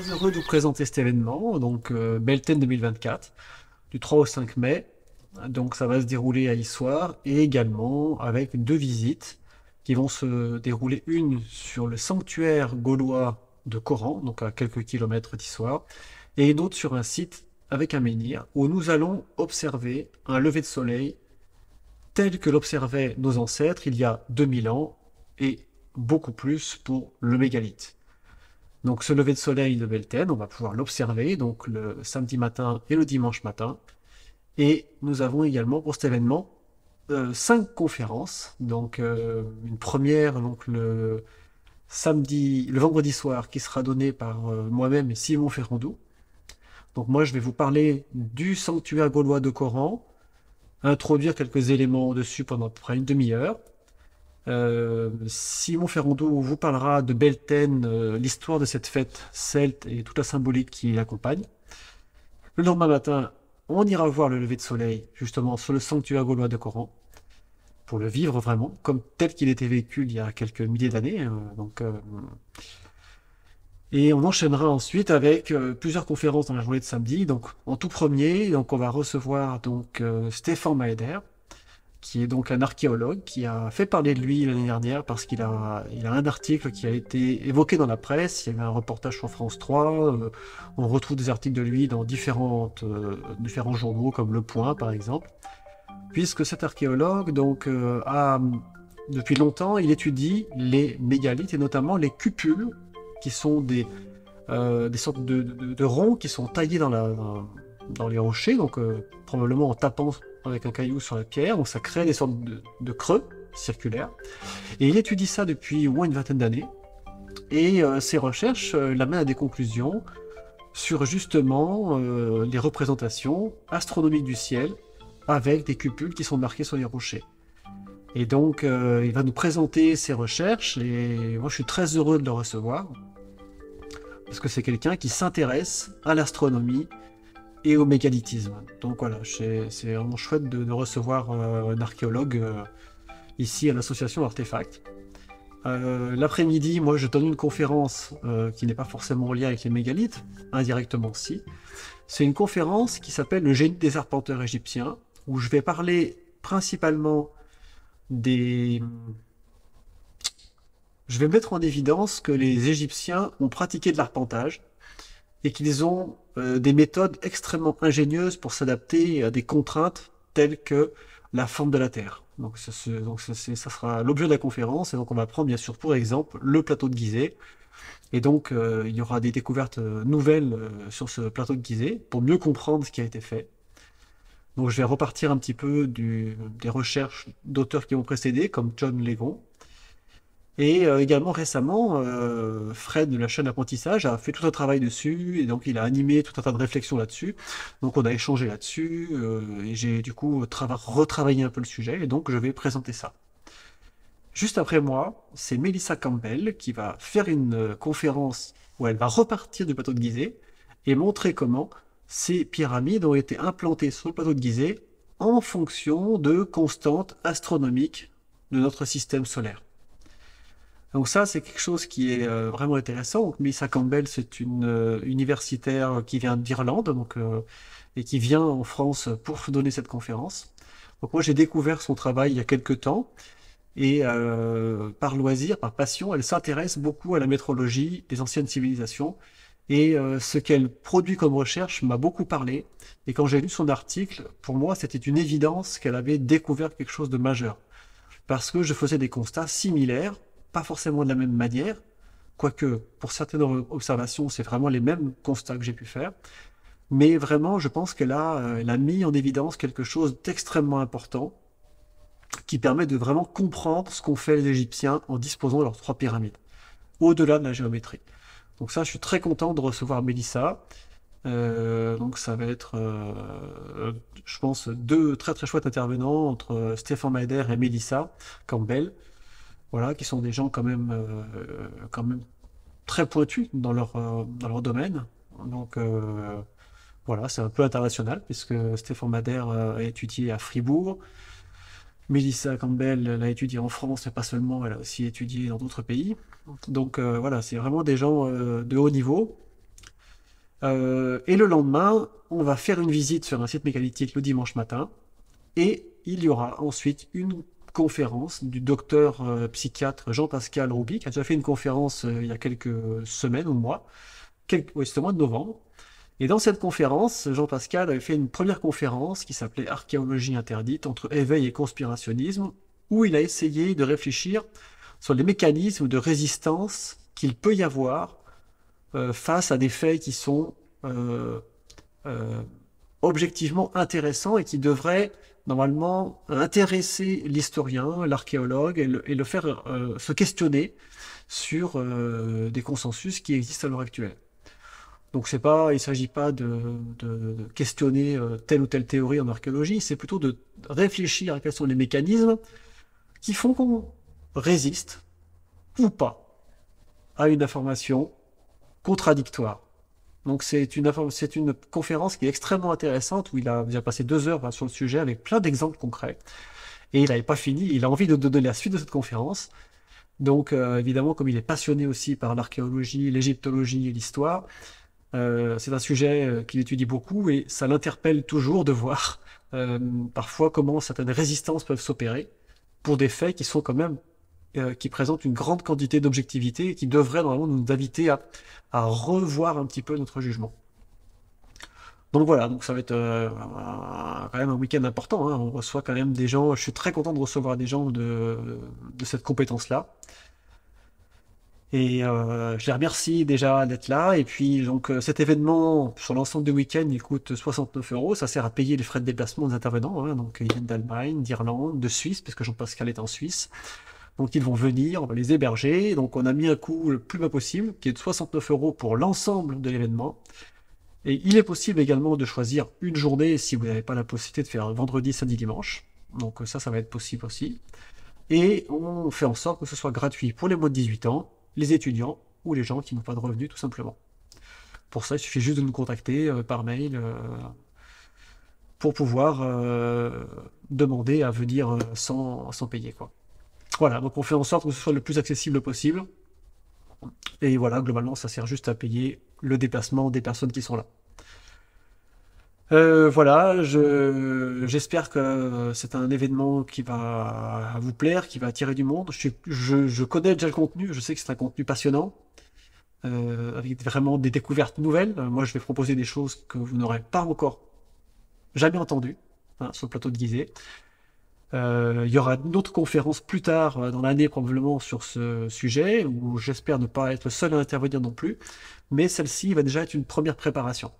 très heureux de vous présenter cet événement, donc Belten 2024, du 3 au 5 mai. Donc ça va se dérouler à Issoire et également avec deux visites qui vont se dérouler, une sur le sanctuaire gaulois de Coran, donc à quelques kilomètres d'Issoire, et une autre sur un site avec un menhir où nous allons observer un lever de soleil tel que l'observaient nos ancêtres il y a 2000 ans et beaucoup plus pour le mégalithe. Donc ce lever de soleil de Beltane, on va pouvoir l'observer donc le samedi matin et le dimanche matin. Et nous avons également pour cet événement 5 conférences. Donc une première donc le vendredi soir qui sera donnée par moi-même et Simon Ferrandou. Donc moi je vais vous parler du sanctuaire gaulois de Coran, introduire quelques éléments dessus pendant à peu près une demi-heure. Simon Ferrandou vous parlera de Beltane, l'histoire de cette fête celte et toute la symbolique qui l'accompagne. Le lendemain matin, on ira voir le lever de soleil, justement, sur le sanctuaire gaulois de Coran, pour le vivre vraiment, comme tel qu'il était vécu il y a quelques milliers d'années. Et on enchaînera ensuite avec plusieurs conférences dans la journée de samedi. Donc, en tout premier, donc, on va recevoir Stéphane Maeder, qui est donc un archéologue qui a fait parler de lui l'année dernière parce qu'il a un article qui a été évoqué dans la presse. Il y avait un reportage sur France 3. On retrouve des articles de lui dans différents journaux comme Le Point par exemple. Puisque cet archéologue depuis longtemps, il étudie les mégalithes et notamment les cupules qui sont des sortes de ronds qui sont taillés dans les rochers, donc probablement en tapant avec un caillou sur la pierre, donc ça crée des sortes de creux circulaires. Et il étudie ça depuis au moins une vingtaine d'années. Et ses recherches l'amènent à des conclusions sur justement les représentations astronomiques du ciel avec des cupules qui sont marquées sur les rochers. Et donc il va nous présenter ses recherches et moi je suis très heureux de le recevoir parce que c'est quelqu'un qui s'intéresse à l'astronomie et au mégalithisme. Donc voilà, c'est vraiment chouette de recevoir un archéologue ici à l'association Artefact. L'après-midi, moi je donne une conférence qui n'est pas forcément en lien avec les mégalithes, indirectement si. C'est une conférence qui s'appelle Le génie des arpenteurs égyptiens, où je vais parler principalement des... Je vais mettre en évidence que les Égyptiens ont pratiqué de l'arpentage, et qu'ils ont des méthodes extrêmement ingénieuses pour s'adapter à des contraintes telles que la forme de la Terre. Donc ça sera l'objet de la conférence, et donc on va prendre bien sûr pour exemple le plateau de Gizeh, et donc il y aura des découvertes nouvelles sur ce plateau de Gizeh pour mieux comprendre ce qui a été fait. Donc je vais repartir un petit peu des recherches d'auteurs qui m'ont précédé, comme John Legon, et également récemment, Fred de la chaîne Apprentissage a fait tout un travail dessus, et donc il a animé tout un tas de réflexions là-dessus. Donc on a échangé là-dessus, et j'ai du coup retravaillé un peu le sujet, et donc je vais présenter ça. Juste après moi, c'est Melissa Campbell qui va faire une conférence où elle va repartir du plateau de Gizeh et montrer comment ces pyramides ont été implantées sur le plateau de Gizeh en fonction de constantes astronomiques de notre système solaire. Donc ça, c'est quelque chose qui est vraiment intéressant. Donc, Melissa Campbell, c'est une universitaire qui vient d'Irlande et qui vient en France pour donner cette conférence. Donc moi, j'ai découvert son travail il y a quelques temps et par loisir, par passion, elle s'intéresse beaucoup à la métrologie des anciennes civilisations et ce qu'elle produit comme recherche m'a beaucoup parlé. Et quand j'ai lu son article, pour moi, c'était une évidence qu'elle avait découvert quelque chose de majeur. Parce que je faisais des constats similaires, pas forcément de la même manière, quoique pour certaines observations, c'est vraiment les mêmes constats que j'ai pu faire, mais vraiment, je pense elle a mis en évidence quelque chose d'extrêmement important qui permet de vraiment comprendre ce qu'ont fait les Égyptiens en disposant de leurs 3 pyramides, au-delà de la géométrie. Donc ça, je suis très content de recevoir Mélissa. Donc ça va être, je pense, deux très très chouettes intervenants entre Stéphane Maeder et Mélissa Campbell. Voilà, qui sont des gens quand même très pointus dans leur domaine. Donc voilà, c'est un peu international, puisque Stéphane Madère a étudié à Fribourg, Melissa Campbell l'a étudié en France, mais pas seulement, elle a aussi étudié dans d'autres pays. Donc voilà, c'est vraiment des gens de haut niveau. Et le lendemain, on va faire une visite sur un site mégalithique le dimanche matin. Et il y aura ensuite une conférence du docteur psychiatre Jean-Pascal Rouby, qui a déjà fait une conférence il y a quelques semaines ou mois, oui, c'était au mois de novembre. Et dans cette conférence, Jean-Pascal avait fait une première conférence qui s'appelait Archéologie interdite entre éveil et conspirationnisme, où il a essayé de réfléchir sur les mécanismes de résistance qu'il peut y avoir face à des faits qui sont euh, euh, objectivement intéressants et qui devraient normalement intéresser l'historien, l'archéologue et le faire se questionner sur des consensus qui existent à l'heure actuelle. Donc il ne s'agit pas de questionner telle ou telle théorie en archéologie, c'est plutôt de réfléchir à quels sont les mécanismes qui font qu'on résiste ou pas à une information contradictoire. Donc c'est une conférence qui est extrêmement intéressante où il a déjà passé 2 heures sur le sujet avec plein d'exemples concrets. Et il n'avait pas fini, il a envie de donner la suite de cette conférence. Donc évidemment, comme il est passionné aussi par l'archéologie, l'égyptologie et l'histoire, c'est un sujet qu'il étudie beaucoup et ça l'interpelle toujours de voir parfois comment certaines résistances peuvent s'opérer pour des faits qui sont quand même qui présentent une grande quantité d'objectivité et qui devraient normalement nous inviter à revoir un petit peu notre jugement. Donc voilà, donc ça va être quand même un week-end important, hein. On reçoit quand même des gens, je suis très content de recevoir des gens de cette compétence-là. Et je les remercie déjà d'être là. Et puis donc cet événement sur l'ensemble du week-end, il coûte 69 €. Ça sert à payer les frais de déplacement des intervenants, hein. Donc ils viennent d'Allemagne, d'Irlande, de Suisse, parce que Jean-Pascal est en Suisse. Donc ils vont venir, on va les héberger. Donc on a mis un coût le plus bas possible, qui est de 69 € pour l'ensemble de l'événement. Et il est possible également de choisir une journée si vous n'avez pas la possibilité de faire vendredi, samedi, dimanche. Donc ça va être possible aussi. Et on fait en sorte que ce soit gratuit pour les moins de 18 ans, les étudiants ou les gens qui n'ont pas de revenus tout simplement. Pour ça, il suffit juste de nous contacter par mail pour pouvoir demander à venir sans payer, quoi. Voilà, donc on fait en sorte que ce soit le plus accessible possible. Et voilà, globalement, ça sert juste à payer le déplacement des personnes qui sont là. Voilà, j'espère que c'est un événement qui va vous plaire, qui va attirer du monde. Je connais déjà le contenu, je sais que c'est un contenu passionnant, avec vraiment des découvertes nouvelles. Moi, je vais proposer des choses que vous n'aurez pas encore jamais entendues, hein, sur le plateau de Gizeh. Il y aura d'autres conférences plus tard dans l'année probablement sur ce sujet, où j'espère ne pas être le seul à intervenir non plus, mais celle-ci va déjà être une première préparation.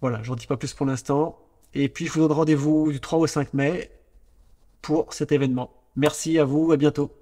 Voilà, je n'en dis pas plus pour l'instant, et puis je vous donne rendez-vous du 3 au 5 mai pour cet événement. Merci à vous, à bientôt.